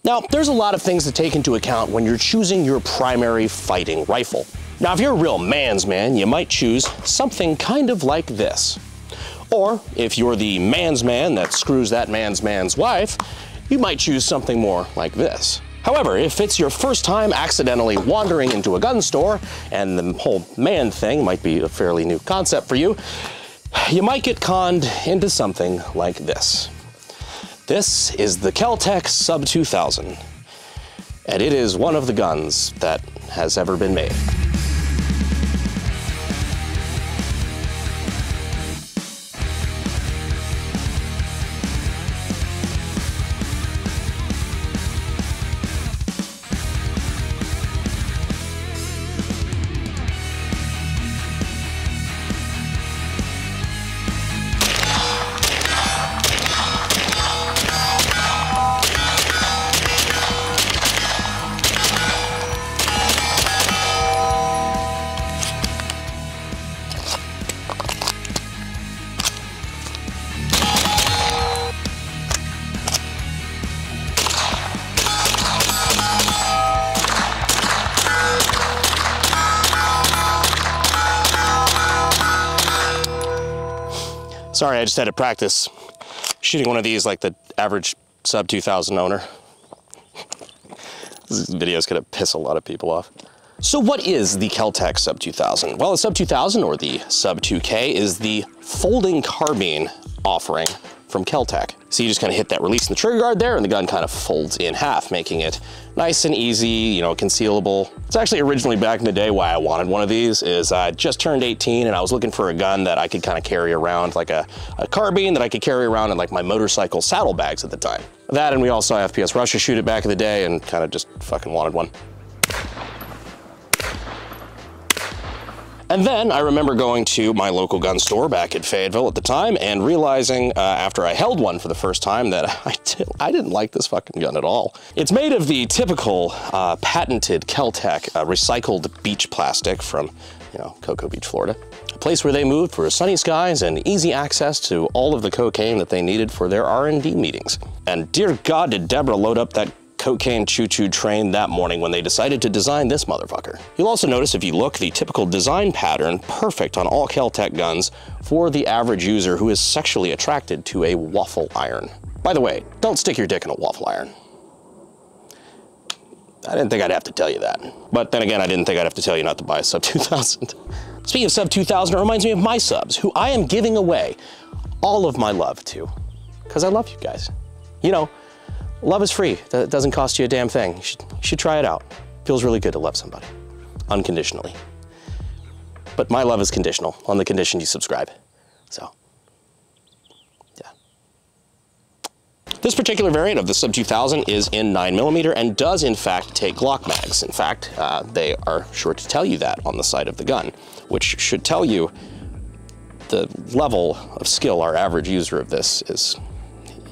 Now, there's a lot of things to take into account when you're choosing your primary fighting rifle. Now, if you're a real man's man, you might choose something kind of like this. Or, if you're the man's man that screws that man's wife, you might choose something more like this. However, if it's your first time accidentally wandering into a gun store, and the whole man thing might be a fairly new concept for you, you might get conned into something like this. This is the KelTec Sub2000, and it is one of the guns that has ever been made. Sorry, I just had to practice shooting one of these like the average Sub2000 owner. This video is gonna piss a lot of people off. So what is the KelTec Sub2000? Well, the Sub2000, or the Sub2k, is the folding carbine offering from KelTec. So you just kind of hit that release in the trigger guard there, and the gun kind of folds in half, making it nice and easy, you know, concealable. It's actually originally back in the day why I wanted one of these is I just turned 18 and I was looking for a gun that I could kind of carry around, like a carbine that I could carry around in like my motorcycle saddlebags at the time. That, and we all saw FPS Russia shoot it back in the day and kind of just fucking wanted one. And then I remember going to my local gun store back at Fayetteville at the time and realizing after I held one for the first time that I didn't like this fucking gun at all. It's made of the typical patented KelTec recycled beach plastic from, you know, Cocoa Beach, Florida. A place where they moved for sunny skies and easy access to all of the cocaine that they needed for their R&D meetings. And dear God, did Deborah load up that cocaine choo-choo train that morning when they decided to design this motherfucker. You'll also notice if you look, the typical design pattern perfect on all KelTec guns for the average user who is sexually attracted to a waffle iron. By the way, don't stick your dick in a waffle iron. I didn't think I'd have to tell you that. But then again, I didn't think I'd have to tell you not to buy a Sub2000. Speaking of Sub2000, it reminds me of my subs, who I am giving away all of my love to, because I love you guys. You know, love is free. It doesn't cost you a damn thing. You should try it out. Feels really good to love somebody, unconditionally. But my love is conditional, on the condition you subscribe. So, yeah. This particular variant of the Sub2000 is in 9mm and does in fact take Glock mags. In fact, they are sure to tell you that on the side of the gun, which should tell you the level of skill our average user of this is,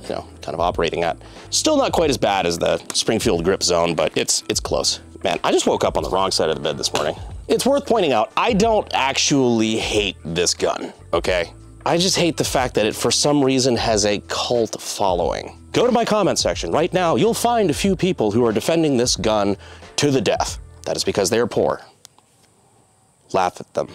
you know, kind of operating at. Still not quite as bad as the Springfield Grip Zone, but it's close. Man, I just woke up on the wrong side of the bed this morning. It's worth pointing out, I don't actually hate this gun, okay? I just hate the fact that it, for some reason, has a cult following. Go to my comment section right now. You'll find a few people who are defending this gun to the death. That is because they are poor. Laugh at them.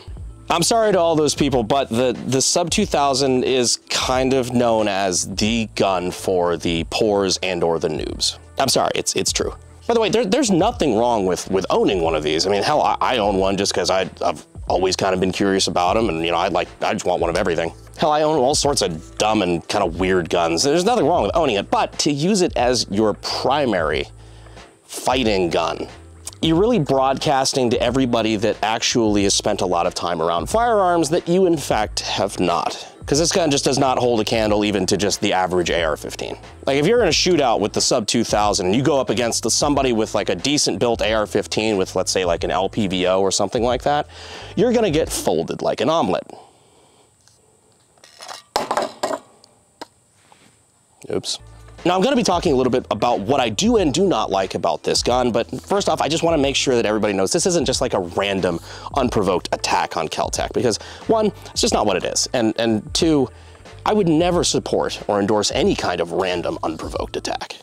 I'm sorry to all those people, but the Sub2000 is kind of known as the gun for the poors and or the noobs. I'm sorry, it's true. By the way, there's nothing wrong with owning one of these. I mean, hell, I own one just because I've always kind of been curious about them, and you know, I just want one of everything. Hell, I own all sorts of dumb and kind of weird guns. There's nothing wrong with owning it, but to use it as your primary fighting gun, you're really broadcasting to everybody that actually has spent a lot of time around firearms that you in fact have not. Because this gun just does not hold a candle even to just the average AR-15. Like if you're in a shootout with the Sub2000 and you go up against somebody with like a decent built AR-15 with, let's say, like an LPVO or something like that, you're gonna get folded like an omelet. Oops. Now I'm going to be talking a little bit about what I do and do not like about this gun, but first off, I just want to make sure that everybody knows this isn't just like a random, unprovoked attack on KelTec, because one, it's just not what it is, and two, I would never support or endorse any kind of random, unprovoked attack.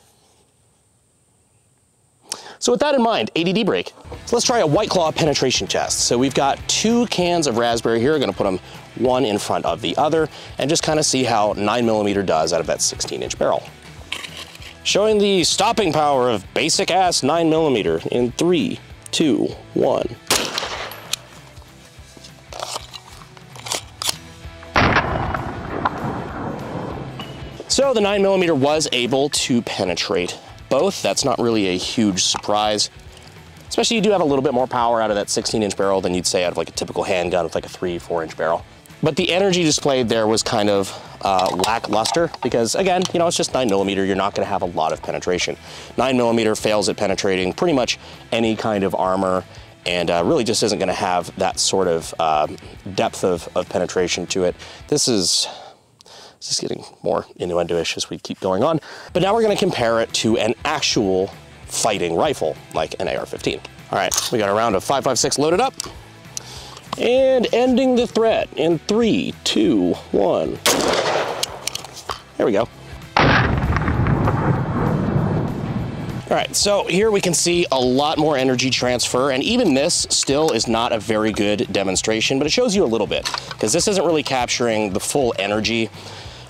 So with that in mind, ADD break. So let's try a White Claw penetration test. So we've got 2 cans of raspberry here. We're gonna put them one in front of the other and just kind of see how 9mm does out of that 16-inch barrel. Showing the stopping power of basic ass 9mm in 3, 2, 1. So the 9mm was able to penetrate both. That's not really a huge surprise. Especially you do have a little bit more power out of that 16-inch barrel than you'd say out of like a typical handgun with like a 3, 4-inch barrel. But the energy displayed there was kind of lackluster because again, you know, it's just 9mm, you're not gonna have a lot of penetration. 9mm fails at penetrating pretty much any kind of armor and really just isn't gonna have that sort of depth of penetration to it. This is just getting more innuendo-ish as we keep going on. But now we're gonna compare it to an actual fighting rifle, like an AR-15. All right, we got a round of 5.56 loaded up. And ending the threat in 3, 2, 1. There we go. All right, so here we can see a lot more energy transfer, and even this still is not a very good demonstration, but it shows you a little bit, because this isn't really capturing the full energy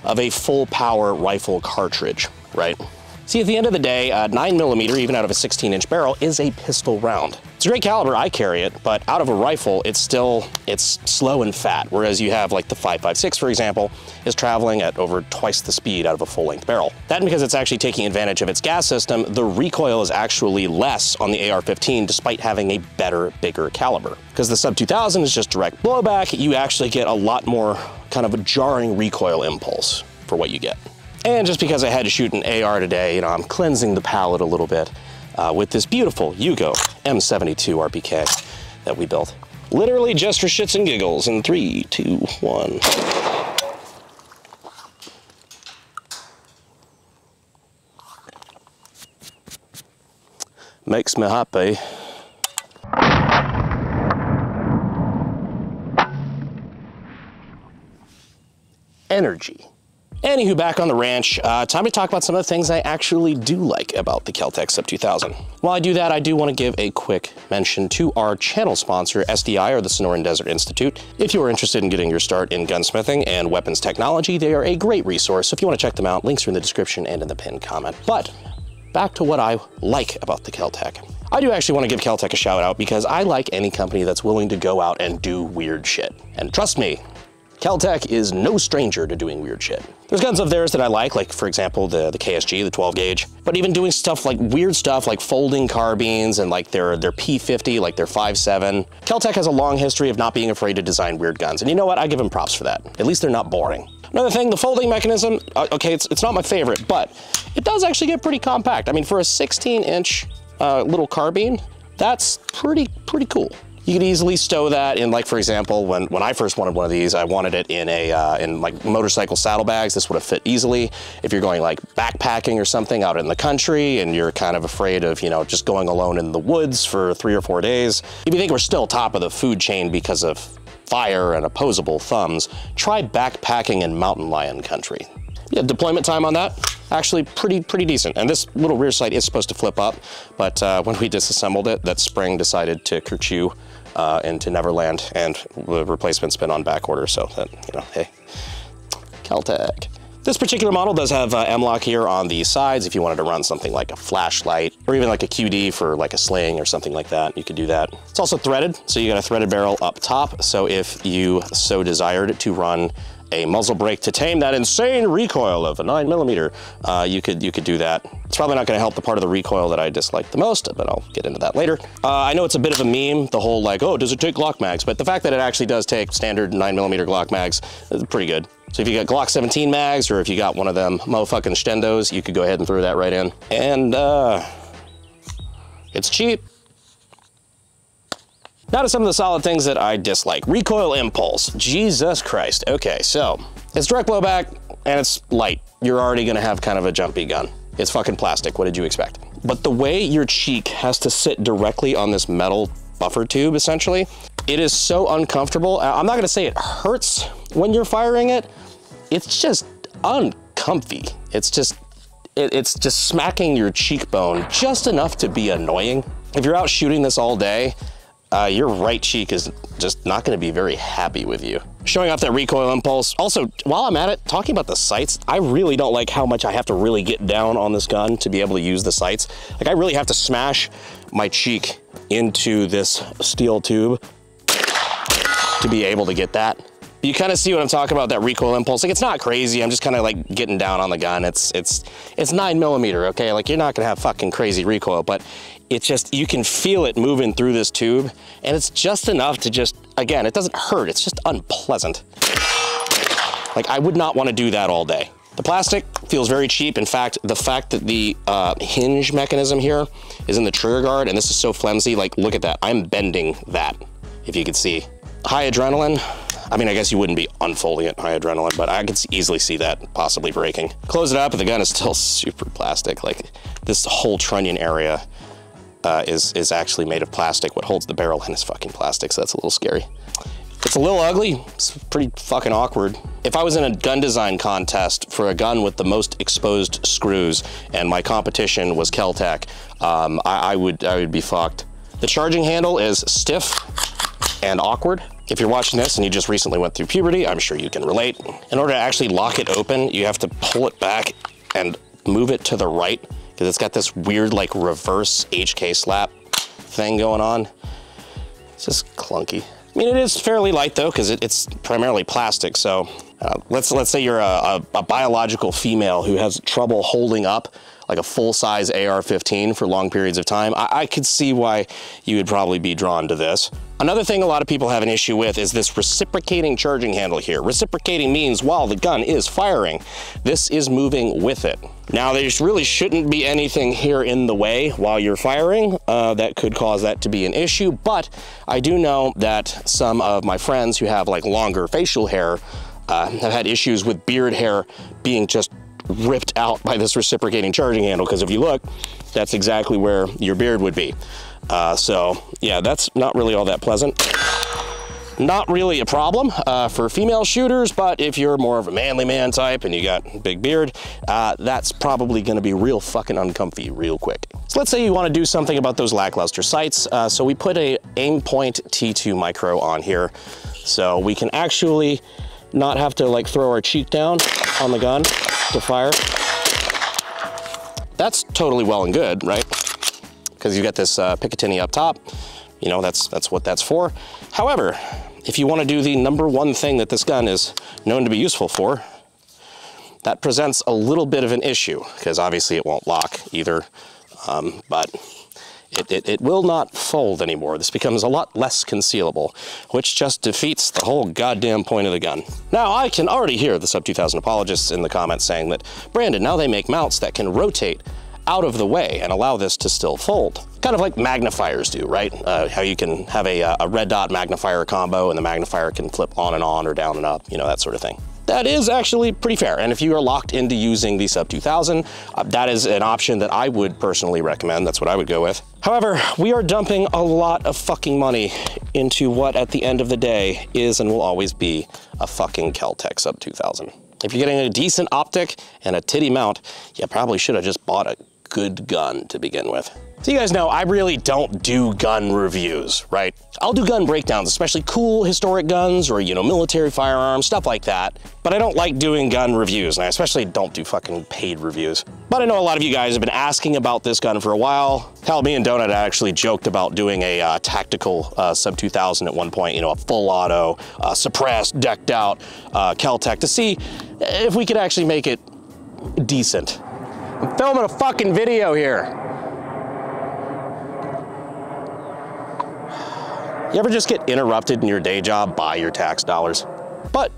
of a full power rifle cartridge, right? See, at the end of the day, 9mm, even out of a 16-inch barrel, is a pistol round. It's a great caliber, I carry it, but out of a rifle, it's slow and fat, whereas you have like the 5.56, for example, is traveling at over twice the speed out of a full-length barrel. That and because it's actually taking advantage of its gas system, the recoil is actually less on the AR-15 despite having a better, bigger caliber. Because the Sub2000 is just direct blowback, you actually get a lot more kind of a jarring recoil impulse for what you get. And just because I had to shoot an AR today, you know, I'm cleansing the palette a little bit with this beautiful Yugo M72 RPK that we built. Literally just for shits and giggles in 3, 2, 1. Makes me happy. Energy. Anywho, back on the ranch, time to talk about some of the things I actually do like about the KelTec Sub2000. While I do that, I do want to give a quick mention to our channel sponsor, SDI, or the Sonoran Desert Institute. If you are interested in getting your start in gunsmithing and weapons technology, they are a great resource. So if you want to check them out, links are in the description and in the pinned comment. But back to what I like about the KelTec. I do actually want to give KelTec a shout out because I like any company that's willing to go out and do weird shit. And trust me, KelTec is no stranger to doing weird shit. There's guns of theirs that I like for example, the KSG, the 12 gauge, but even doing stuff like weird stuff like folding carbines and like their P50, like their 5.7. KelTec has a long history of not being afraid to design weird guns. And you know what? I give them props for that. At least they're not boring. Another thing, the folding mechanism, okay, it's not my favorite, but it does actually get pretty compact. I mean, for a 16-inch little carbine, that's pretty cool. You could easily stow that in, like, for example, when I first wanted one of these, I wanted it in in like motorcycle saddlebags. This would have fit easily. If you're going like backpacking or something out in the country and you're kind of afraid of, you know, just going alone in the woods for 3 or 4 days. If you think we're still top of the food chain because of fire and opposable thumbs, try backpacking in mountain lion country. Yeah, deployment time on that, actually pretty decent. And this little rear sight is supposed to flip up, but when we disassembled it, that spring decided to kerchew into Neverland, and the replacement's been on back order, so that, you know, hey, KelTec. This particular model does have M-LOK here on the sides if you wanted to run something like a flashlight or even like a QD for like a sling or something like that, you could do that. It's also threaded, so you got a threaded barrel up top, so if you so desired to run a muzzle brake to tame that insane recoil of a 9mm, you could do that. It's probably not going to help the part of the recoil that I dislike the most, but I'll get into that later. I know it's a bit of a meme, the whole like, oh, does it take Glock mags? But the fact that it actually does take standard 9mm Glock mags is pretty good. So if you got Glock 17 mags, or if you got one of them motherfucking Stendos, you could go ahead and throw that right in. And it's cheap. Now to some of the solid things that I dislike. Recoil impulse. Jesus Christ. Okay, so it's direct blowback and it's light. You're already gonna have kind of a jumpy gun. It's fucking plastic. What did you expect? But the way your cheek has to sit directly on this metal buffer tube, essentially, it is so uncomfortable. I'm not gonna say it hurts when you're firing it. It's just uncomfy. it's just smacking your cheekbone just enough to be annoying. If you're out shooting this all day, your right cheek is just not gonna be very happy with you. Showing off that recoil impulse. Also, while I'm at it, talking about the sights, I really don't like how much I have to really get down on this gun to be able to use the sights. Like, I really have to smash my cheek into this steel tube to be able to get that. You kind of see what I'm talking about, that recoil impulse. Like, it's not crazy. I'm just kind of like getting down on the gun. It's 9mm, okay? Like, you're not gonna have fucking crazy recoil, but it's just, you can feel it moving through this tube, and it's just enough to just, again, it doesn't hurt, it's just unpleasant. Like, I would not want to do that all day. The plastic feels very cheap. In fact, the fact that the hinge mechanism here is in the trigger guard, and this is so flimsy, like, look at that. I'm bending that, if you could see. High adrenaline, I mean, I guess you wouldn't be unfolding it high adrenaline, but I could easily see that possibly breaking. Close it up, and the gun is still super plastic. Like, this whole trunnion area is actually made of plastic. What holds the barrel in is fucking plastic, so that's a little scary. It's a little ugly. It's pretty fucking awkward. If I was in a gun design contest for a gun with the most exposed screws and my competition was KelTec, I would be fucked. The charging handle is stiff and awkward. If you're watching this and you just recently went through puberty, I'm sure you can relate. In order to actually lock it open, you have to pull it back and move it to the right, because it's got this weird like reverse HK slap thing going on. It's just clunky. I mean, it is fairly light though, because it's primarily plastic. So let's say you're a biological female who has trouble holding up like a full-size AR-15 for long periods of time. I could see why you would probably be drawn to this. Another thing a lot of people have an issue with is this reciprocating charging handle here. Reciprocating means while the gun is firing, this is moving with it. Now, there really shouldn't be anything here in the way while you're firing that could cause that to be an issue, but I do know that some of my friends who have like longer facial hair have had issues with beard hair being just ripped out by this reciprocating charging handle, because if you look, that's exactly where your beard would be. So yeah, that's not really all that pleasant. Not really a problem for female shooters, but if you're more of a manly man type and you got a big beard, that's probably gonna be real fucking uncomfy real quick. So let's say you wanna do something about those lackluster sights. So we put a Aimpoint T2 Micro on here, so we can actually not have to like throw our cheek down on the gun to fire. That's totally well and good, right? Because you got this Picatinny up top, you know, that's what that's for. However, if you want to do the #1 thing that this gun is known to be useful for, that presents a little bit of an issue, because obviously it won't lock either, but it will not fold anymore. This becomes a lot less concealable, which just defeats the whole goddamn point of the gun. Now, I can already hear the Sub2000 apologists in the comments saying that, Brandon, now they make mounts that can rotate out of the way and allow this to still fold. Kind of like magnifiers do, right? How you can have a red dot magnifier combo and the magnifier can flip on and on or down and up, you know, that sort of thing. That is actually pretty fair. And if you are locked into using the Sub2000, that is an option that I would personally recommend. That's what I would go with. However, we are dumping a lot of fucking money into what at the end of the day is and will always be a fucking KelTec Sub2000. If you're getting a decent optic and a titty mount, you probably should have just bought a good gun to begin with. So you guys know I really don't do gun reviews, right? I'll do gun breakdowns, especially cool historic guns or, you know, military firearms, stuff like that. But I don't like doing gun reviews, and I especially don't do fucking paid reviews. But I know a lot of you guys have been asking about this gun for a while. Hell, me and Donut actually joked about doing a tactical Sub2000 at one point, you know, a full auto, suppressed, decked out KelTec to see if we could actually make it decent. I'm filming a fucking video here. You ever just get interrupted in your day job by your tax dollars? But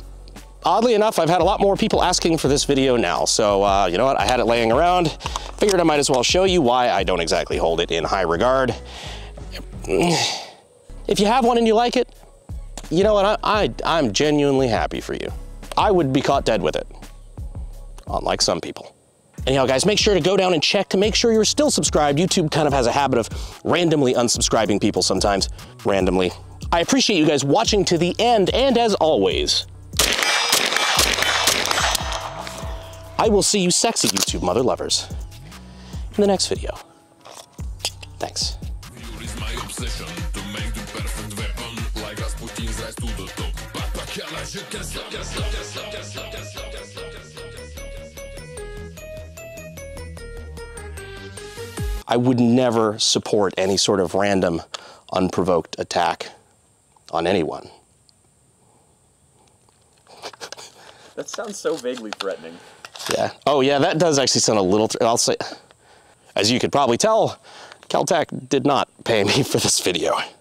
oddly enough, I've had a lot more people asking for this video now. So you know what, I had it laying around. Figured I might as well show you why I don't exactly hold it in high regard. If you have one and you like it, you know what, I'm genuinely happy for you. I would be caught dead with it, unlike some people. Anyhow, guys, make sure to go down and check to make sure you're still subscribed. YouTube kind of has a habit of randomly unsubscribing people sometimes, randomly. I appreciate you guys watching to the end, and as always, I will see you sexy YouTube mother lovers in the next video. Thanks. I would never support any sort of random, unprovoked attack on anyone. That sounds so vaguely threatening. Yeah. Oh yeah, that does actually sound a little, I'll say, as you could probably tell, KelTec did not pay me for this video.